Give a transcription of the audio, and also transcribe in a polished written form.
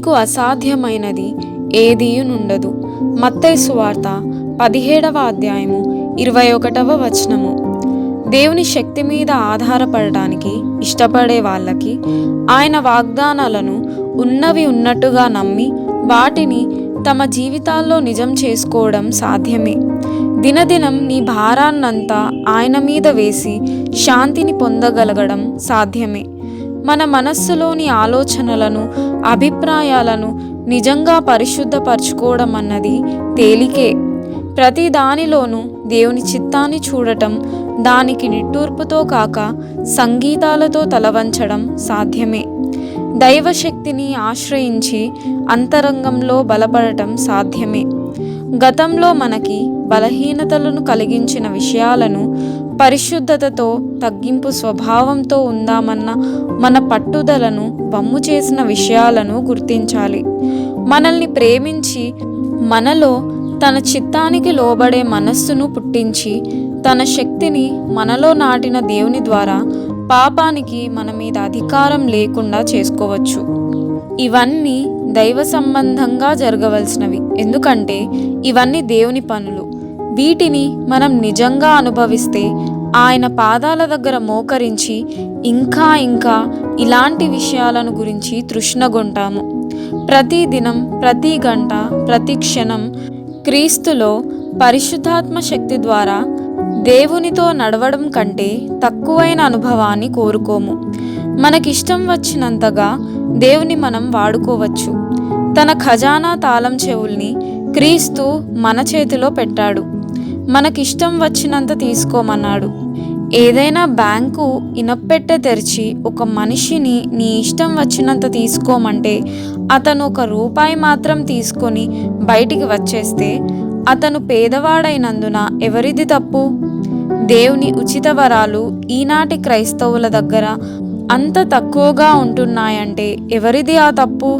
దేవునికి అసాధ్యమైనది ఏదీయునుండదు. మత్తయి సువార్త 17వ అధ్యాయము 21వ వచనము. దేవుని శక్తి మీద ఆధారపడడానికి ఇష్టపడే వాళ్ళకి ఆయన వాగ్దానాలను ఉన్నవి ఉన్నట్టుగా నమ్మి వాటిని తమ జీవితాల్లో నిజం చేసుకోవడం సాధ్యమే. దినదినం నీ భారాన్నంతా ఆయన మీద వేసి శాంతిని పొందగలగడం సాధ్యమే. మన మనస్సులోని ఆలోచనలను, అభిప్రాయాలను నిజంగా పరిశుద్ధపరచుకోవడం అన్నది తేలికే. ప్రతి దానిలోనూ దేవుని చిత్తాన్ని చూడటం, దానికి నిట్టూర్పుతో కాక సంగీతాలతో తలవంచడం సాధ్యమే. దైవశక్తిని ఆశ్రయించి అంతరంగంలో బలపడటం సాధ్యమే. గతంలో మనకి బలహీనతలను కలిగించిన విషయాలను పరిశుద్ధతతో, తగ్గింపు స్వభావంతో ఉందామన్న మన పట్టుదలను వమ్ము చేసిన విషయాలను గుర్తించాలి. మనల్ని ప్రేమించి మనలో తన చిత్తానికి లోబడే మనస్సును పుట్టించి తన శక్తిని మనలో నాటిన దేవుని ద్వారా పాపానికి మన మీద అధికారం లేకుండా చేసుకోవచ్చు. ఇవన్నీ దైవ సంబంధంగా జరగవలసినవి. ఎందుకంటే ఇవన్నీ దేవుని పనులు. వీటిని మనం నిజంగా అనుభవిస్తే ఆయన పాదాల దగ్గర మోకరించి ఇంకా ఇంకా ఇలాంటి విషయాలను గురించి తృష్ణగొంటాము. ప్రతి దినం, ప్రతి గంట, ప్రతి క్షణం క్రీస్తులో పరిశుద్ధాత్మ శక్తి ద్వారా దేవునితో నడవడం కంటే తక్కువైన అనుభవాన్ని కోరుకోము. మనకిష్టం వచ్చినంతగా దేవుని మనం వాడుకోవచ్చు. తన ఖజానా తాళం చెవుల్ని క్రీస్తు మన చేతిలో పెట్టాడు. మనకిష్టం వచ్చినంత తీసుకోమన్నాడు. ఏదైనా బ్యాంకు ఇనప్పెట్టె తెరిచి ఒక మనిషిని నీ ఇష్టం వచ్చినంత తీసుకోమంటే అతను ₹1 మాత్రం తీసుకొని బయటికి వచ్చేస్తే అతను పేదవాడైనందున ఎవరిది తప్పు? దేవుని ఉచిత వరాలు ఈనాటి క్రైస్తవుల దగ్గర అంత తక్కువగా ఉంటున్నాయంటే ఎవరిది ఆ తప్పు?